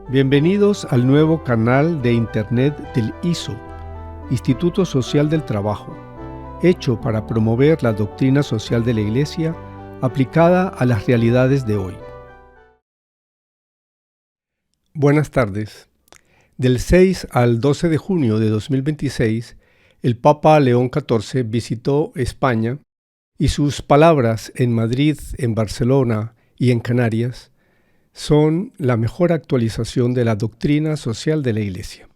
Bienvenidos al nuevo canal de Internet del ISO, Instituto Social del Trabajo, hecho para promover la doctrina social de la Iglesia aplicada a las realidades de hoy. Buenas tardes. Del 6 al 12 de junio de 2026, el Papa León XIV visitó España y sus palabras en Madrid, en Barcelona y en Canarias son la mejor actualización de la doctrina social de la Iglesia.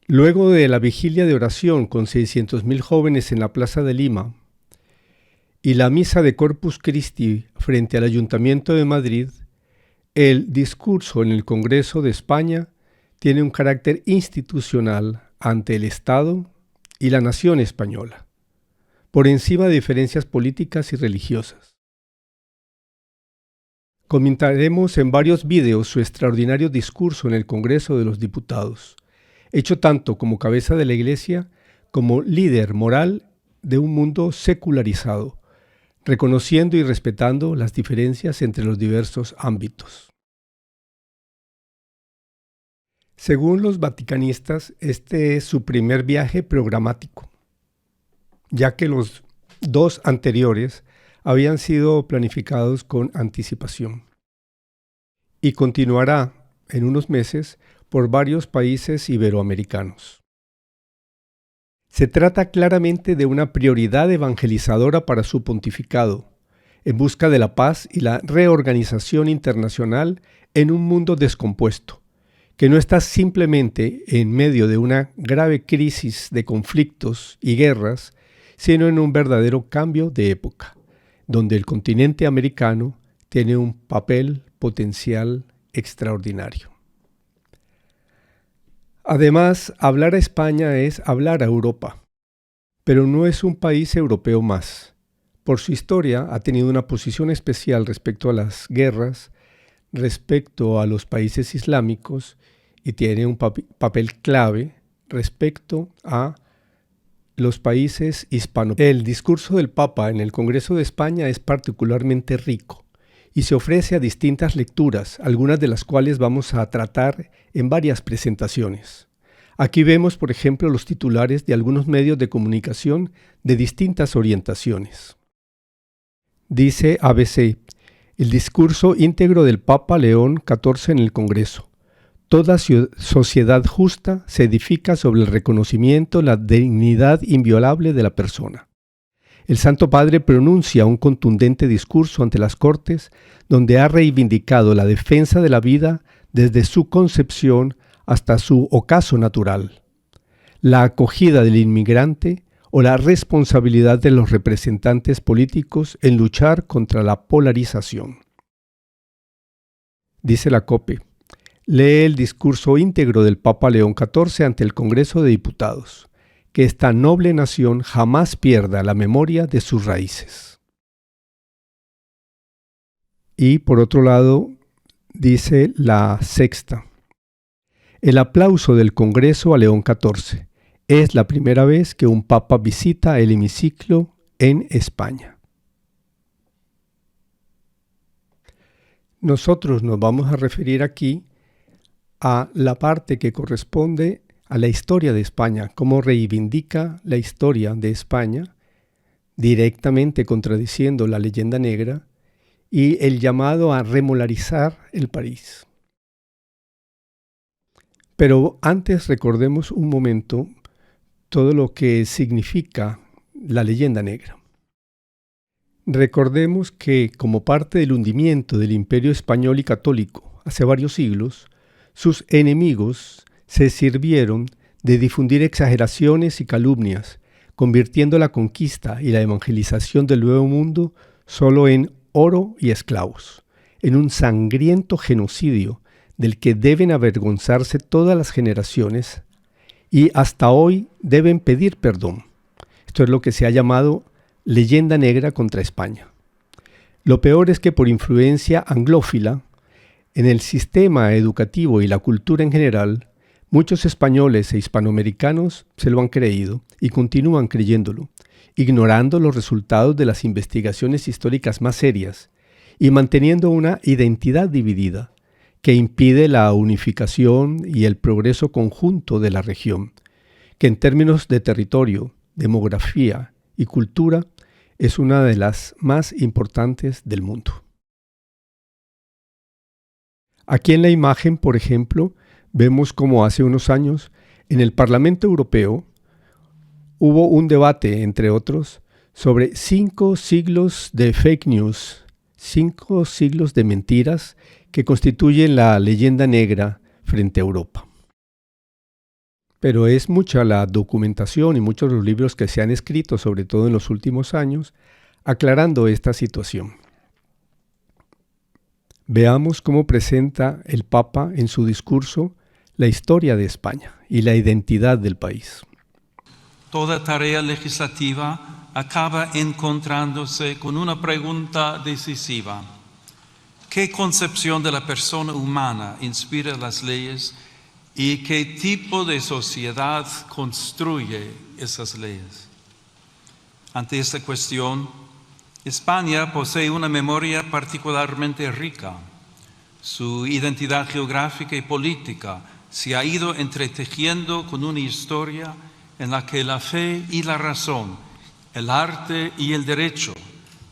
Luego de la vigilia de oración con 600.000 jóvenes en la Plaza de Lima y la misa de Corpus Christi frente al Ayuntamiento de Madrid, el discurso en el Congreso de España tiene un carácter institucional ante el Estado y la nación española, por encima de diferencias políticas y religiosas. Comentaremos en varios vídeos su extraordinario discurso en el Congreso de los Diputados, hecho tanto como cabeza de la Iglesia como líder moral de un mundo secularizado, reconociendo y respetando las diferencias entre los diversos ámbitos. Según los vaticanistas, este es su primer viaje programático, ya que los dos anteriores habían sido planificados con anticipación. Y continuará en unos meses por varios países iberoamericanos. Se trata claramente de una prioridad evangelizadora para su pontificado, en busca de la paz y la reorganización internacional en un mundo descompuesto, que no está simplemente en medio de una grave crisis de conflictos y guerras, sino en un verdadero cambio de época, donde el continente americano tiene un papel potencial extraordinario. Además, hablar a España es hablar a Europa, pero no es un país europeo más. Por su historia ha tenido una posición especial respecto a las guerras, respecto a los países islámicos y tiene un papel clave respecto a los países hispanos. El discurso del Papa en el Congreso de España es particularmente rico y se ofrece a distintas lecturas, algunas de las cuales vamos a tratar en varias presentaciones. Aquí vemos, por ejemplo, los titulares de algunos medios de comunicación de distintas orientaciones. Dice ABC, el discurso íntegro del Papa León XIV en el Congreso. Toda sociedad justa se edifica sobre el reconocimiento de la dignidad inviolable de la persona. El Santo Padre pronuncia un contundente discurso ante las Cortes donde ha reivindicado la defensa de la vida desde su concepción hasta su ocaso natural, la acogida del inmigrante o la responsabilidad de los representantes políticos en luchar contra la polarización. Dice la COPE. Lee el discurso íntegro del Papa León XIV ante el Congreso de Diputados, que esta noble nación jamás pierda la memoria de sus raíces. Y por otro lado, dice la Sexta, el aplauso del Congreso a León XIV. Es la primera vez que un Papa visita el hemiciclo en España. Nosotros nos vamos a referir aquí a la parte que corresponde a la historia de España, cómo reivindica la historia de España, directamente contradiciendo la leyenda negra y el llamado a remolarizar el país. Pero antes recordemos un momento todo lo que significa la leyenda negra. Recordemos que como parte del hundimiento del Imperio español y católico hace varios siglos, sus enemigos se sirvieron de difundir exageraciones y calumnias, convirtiendo la conquista y la evangelización del Nuevo Mundo solo en oro y esclavos, en un sangriento genocidio del que deben avergonzarse todas las generaciones y hasta hoy deben pedir perdón. Esto es lo que se ha llamado leyenda negra contra España. Lo peor es que por influencia anglófila, en el sistema educativo y la cultura en general, muchos españoles e hispanoamericanos se lo han creído y continúan creyéndolo, ignorando los resultados de las investigaciones históricas más serias y manteniendo una identidad dividida, que impide la unificación y el progreso conjunto de la región, que en términos de territorio, demografía y cultura es una de las más importantes del mundo. Aquí en la imagen, por ejemplo, vemos como hace unos años en el Parlamento Europeo hubo un debate, entre otros, sobre 5 siglos de fake news, 5 siglos de mentiras que constituyen la leyenda negra frente a Europa. Pero es mucha la documentación y muchos los libros que se han escrito, sobre todo en los últimos años, aclarando esta situación. Veamos cómo presenta el Papa en su discurso la historia de España y la identidad del país. Toda tarea legislativa acaba encontrándose con una pregunta decisiva. ¿Qué concepción de la persona humana inspira las leyes y qué tipo de sociedad construye esas leyes? Ante esta cuestión, España posee una memoria particularmente rica. Su identidad geográfica y política se ha ido entretejiendo con una historia en la que la fe y la razón, el arte y el derecho,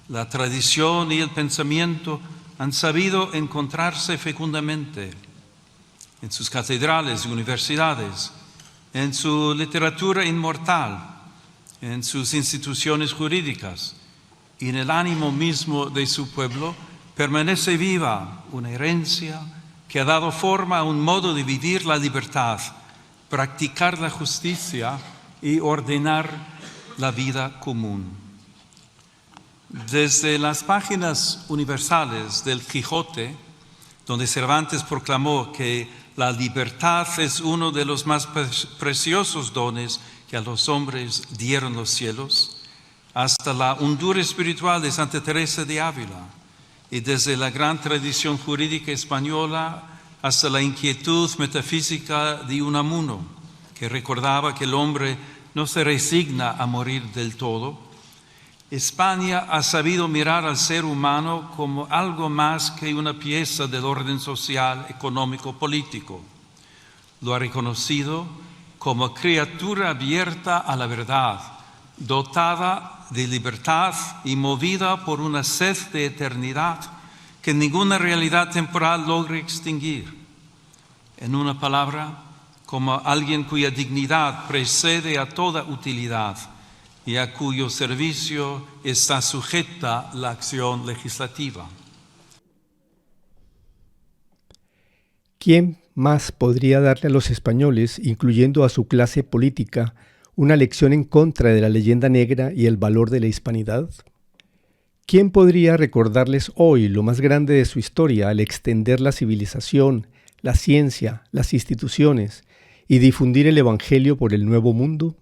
la tradición y el pensamiento han sabido encontrarse fecundamente en sus catedrales y universidades, en su literatura inmortal, en sus instituciones jurídicas y en el ánimo mismo de su pueblo. Permanece viva una herencia que ha dado forma a un modo de vivir la libertad, practicar la justicia y ordenar la vida común. Desde las páginas universales del Quijote, donde Cervantes proclamó que la libertad es uno de los más preciosos dones que a los hombres dieron los cielos, hasta la hondura espiritual de Santa Teresa de Ávila, y desde la gran tradición jurídica española hasta la inquietud metafísica de Unamuno, que recordaba que el hombre no se resigna a morir del todo, España ha sabido mirar al ser humano como algo más que una pieza del orden social, económico, político. Lo ha reconocido como criatura abierta a la verdad, dotada de libertad y movida por una sed de eternidad que ninguna realidad temporal logra extinguir. En una palabra, como alguien cuya dignidad precede a toda utilidad y a cuyo servicio está sujeta la acción legislativa. ¿Quién más podría darle a los españoles, incluyendo a su clase política, una lección en contra de la leyenda negra y el valor de la hispanidad? ¿Quién podría recordarles hoy lo más grande de su historia al extender la civilización, la ciencia, las instituciones y difundir el Evangelio por el Nuevo Mundo?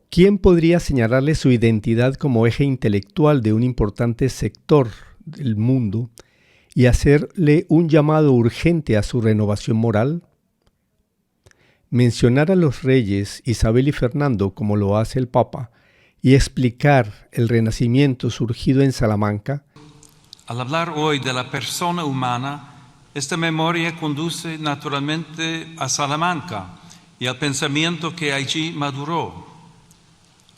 ¿Quién podría señalarle su identidad como eje intelectual de un importante sector del mundo y hacerle un llamado urgente a su renovación moral? Mencionar a los reyes Isabel y Fernando como lo hace el Papa y explicar el renacimiento surgido en Salamanca. Al hablar hoy de la persona humana, esta memoria conduce naturalmente a Salamanca y al pensamiento que allí maduró.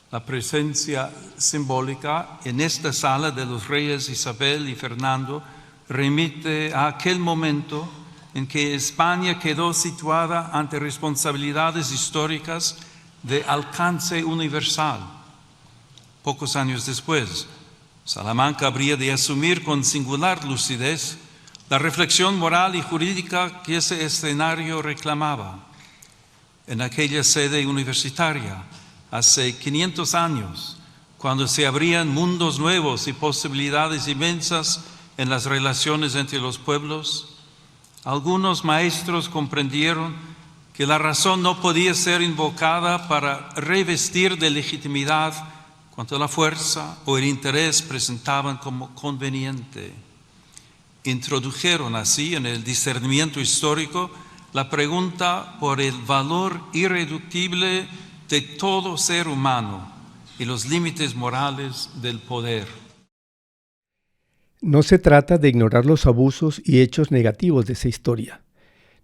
La presencia simbólica en esta sala de los reyes Isabel y Fernando remite a aquel momento en que España quedó situada ante responsabilidades históricas de alcance universal. Pocos años después, Salamanca habría de asumir con singular lucidez la reflexión moral y jurídica que ese escenario reclamaba. En aquella sede universitaria, hace 500 años, cuando se abrían mundos nuevos y posibilidades inmensas en las relaciones entre los pueblos, algunos maestros comprendieron que la razón no podía ser invocada para revestir de legitimidad cuanto la fuerza o el interés presentaban como conveniente. Introdujeron así en el discernimiento histórico la pregunta por el valor irreductible de todo ser humano y los límites morales del poder. No se trata de ignorar los abusos y hechos negativos de esa historia,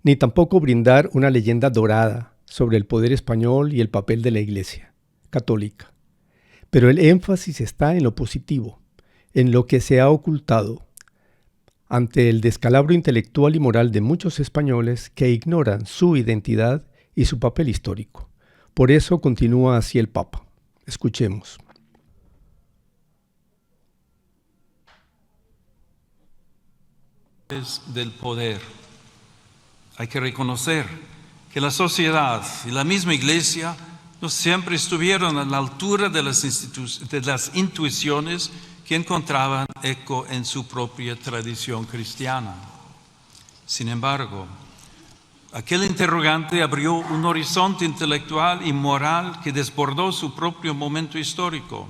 ni tampoco brindar una leyenda dorada sobre el poder español y el papel de la Iglesia católica. Pero el énfasis está en lo positivo, en lo que se ha ocultado ante el descalabro intelectual y moral de muchos españoles que ignoran su identidad y su papel histórico. Por eso continúa así el Papa. Escuchemos. Del poder. Hay que reconocer que la sociedad y la misma Iglesia no siempre estuvieron a la altura de las intuiciones que encontraban eco en su propia tradición cristiana. Sin embargo, aquel interrogante abrió un horizonte intelectual y moral que desbordó su propio momento histórico.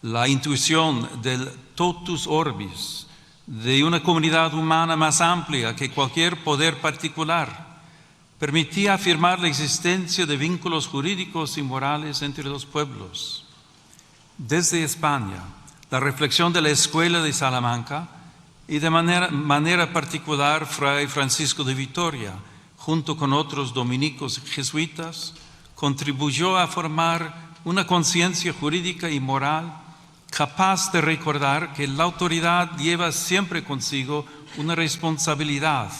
La intuición del totus orbis, de una comunidad humana más amplia que cualquier poder particular, permitía afirmar la existencia de vínculos jurídicos y morales entre los pueblos. Desde España, la reflexión de la Escuela de Salamanca y de manera particular Fray Francisco de Vitoria, junto con otros dominicos jesuitas, contribuyó a formar una conciencia jurídica y moral capaz de recordar que la autoridad lleva siempre consigo una responsabilidad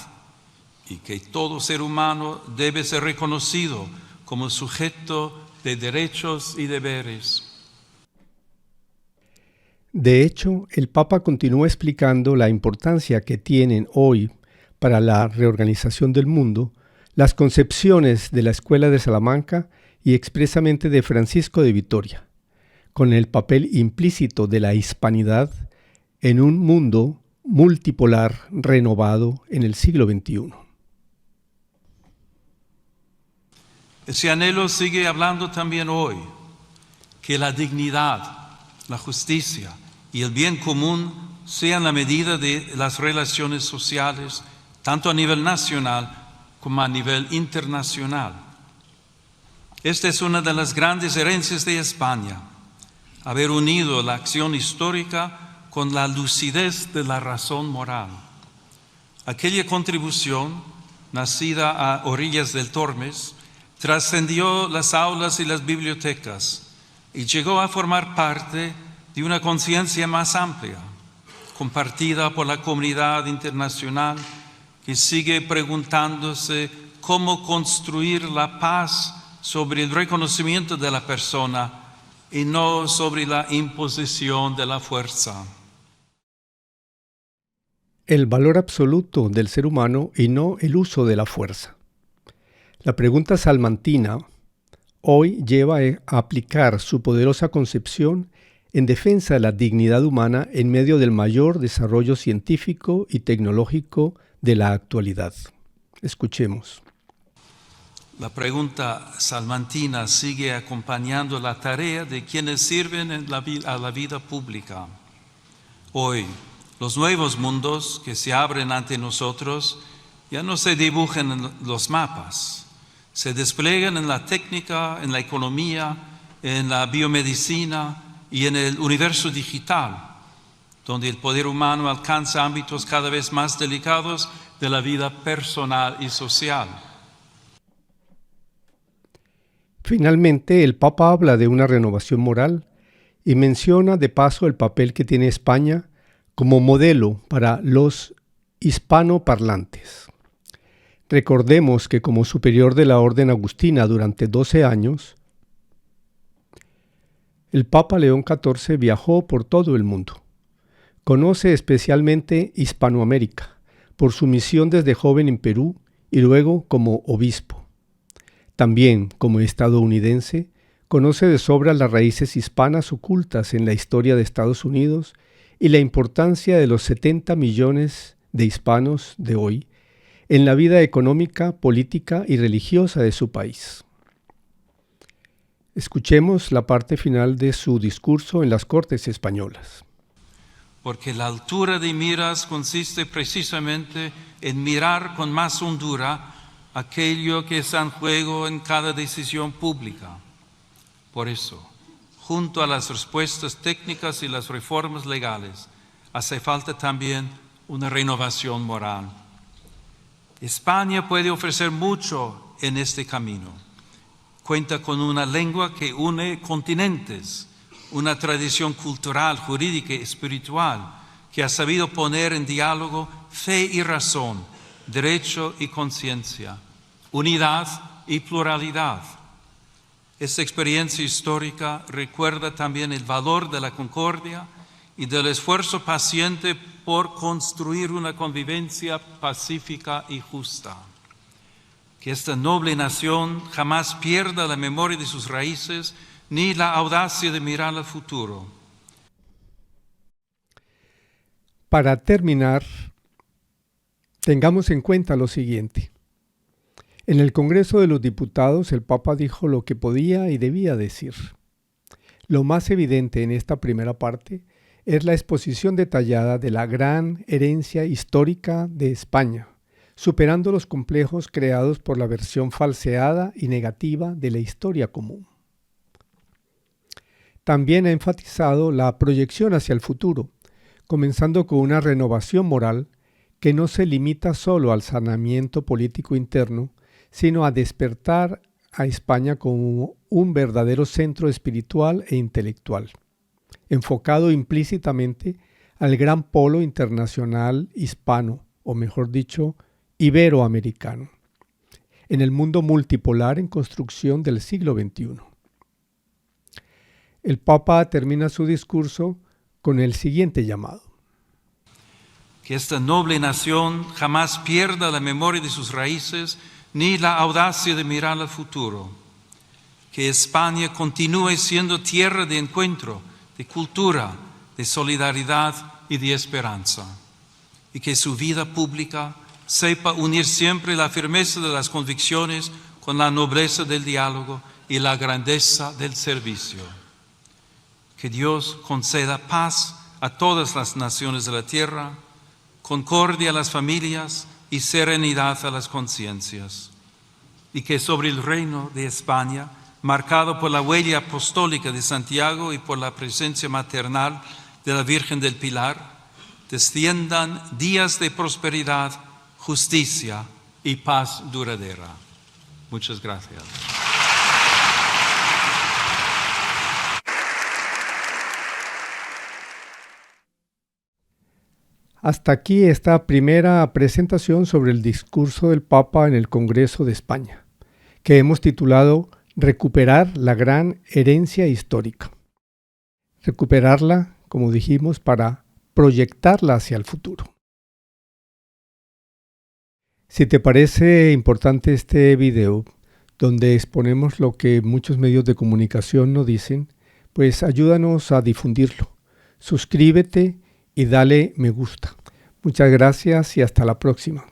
y que todo ser humano debe ser reconocido como sujeto de derechos y deberes. De hecho, el Papa continúa explicando la importancia que tienen hoy para la reorganización del mundo las concepciones de la Escuela de Salamanca y expresamente de Francisco de Vitoria, con el papel implícito de la hispanidad en un mundo multipolar renovado en el siglo XXI. Ese anhelo sigue hablando también hoy, que la dignidad, la justicia y el bien común sean la medida de las relaciones sociales, tanto a nivel nacional como a nivel internacional. Esta es una de las grandes herencias de España, haber unido la acción histórica con la lucidez de la razón moral. Aquella contribución, nacida a orillas del Tormes, trascendió las aulas y las bibliotecas y llegó a formar parte de una conciencia más amplia, compartida por la comunidad internacional que sigue preguntándose cómo construir la paz sobre el reconocimiento de la persona y no sobre la imposición de la fuerza. El valor absoluto del ser humano y no el uso de la fuerza. La pregunta salmantina hoy lleva a aplicar su poderosa concepción en defensa de la dignidad humana en medio del mayor desarrollo científico y tecnológico de la actualidad. Escuchemos. La pregunta salmantina sigue acompañando la tarea de quienes sirven a la vida pública. Hoy, los nuevos mundos que se abren ante nosotros ya no se dibujan en los mapas, se despliegan en la técnica, en la economía, en la biomedicina y en el universo digital, donde el poder humano alcanza ámbitos cada vez más delicados de la vida personal y social. Finalmente, el Papa habla de una renovación moral y menciona de paso el papel que tiene España como modelo para los hispanoparlantes. Recordemos que como superior de la Orden Agustina durante 12 años, el Papa León XIV viajó por todo el mundo. Conoce especialmente Hispanoamérica por su misión desde joven en Perú y luego como obispo. También, como estadounidense, conoce de sobra las raíces hispanas ocultas en la historia de Estados Unidos y la importancia de los 70 millones de hispanos de hoy en la vida económica, política y religiosa de su país. Escuchemos la parte final de su discurso en las Cortes Españolas. Porque la altura de miras consiste precisamente en mirar con más hondura aquello que está en juego en cada decisión pública. Por eso, junto a las respuestas técnicas y las reformas legales, hace falta también una renovación moral. España puede ofrecer mucho en este camino. Cuenta con una lengua que une continentes, una tradición cultural, jurídica y espiritual que ha sabido poner en diálogo fe y razón, derecho y conciencia, unidad y pluralidad. Esta experiencia histórica recuerda también el valor de la concordia y del esfuerzo paciente por construir una convivencia pacífica y justa. Que esta noble nación jamás pierda la memoria de sus raíces ni la audacia de mirar al futuro. Para terminar, tengamos en cuenta lo siguiente. En el Congreso de los Diputados, el Papa dijo lo que podía y debía decir. Lo más evidente en esta primera parte es la exposición detallada de la gran herencia histórica de España, superando los complejos creados por la versión falseada y negativa de la historia común. También ha enfatizado la proyección hacia el futuro, comenzando con una renovación moral que no se limita solo al saneamiento político interno, sino a despertar a España como un verdadero centro espiritual e intelectual, enfocado implícitamente al gran polo internacional hispano, o mejor dicho, iberoamericano, en el mundo multipolar en construcción del siglo XXI. El Papa termina su discurso con el siguiente llamado. Que esta noble nación jamás pierda la memoria de sus raíces ni la audacia de mirar al futuro. Que España continúe siendo tierra de encuentro, de cultura, de solidaridad y de esperanza. Y que su vida pública sepa unir siempre la firmeza de las convicciones con la nobleza del diálogo y la grandeza del servicio. Que Dios conceda paz a todas las naciones de la tierra, concordia a las familias y serenidad a las conciencias. Y que sobre el reino de España, marcado por la huella apostólica de Santiago y por la presencia maternal de la Virgen del Pilar, desciendan días de prosperidad, justicia y paz duradera. Muchas gracias. Hasta aquí esta primera presentación sobre el discurso del Papa en el Congreso de España, que hemos titulado Recuperar la gran herencia histórica. Recuperarla, como dijimos, para proyectarla hacia el futuro. Si te parece importante este video, donde exponemos lo que muchos medios de comunicación no dicen, pues ayúdanos a difundirlo. Suscríbete y dale me gusta. Muchas gracias y hasta la próxima.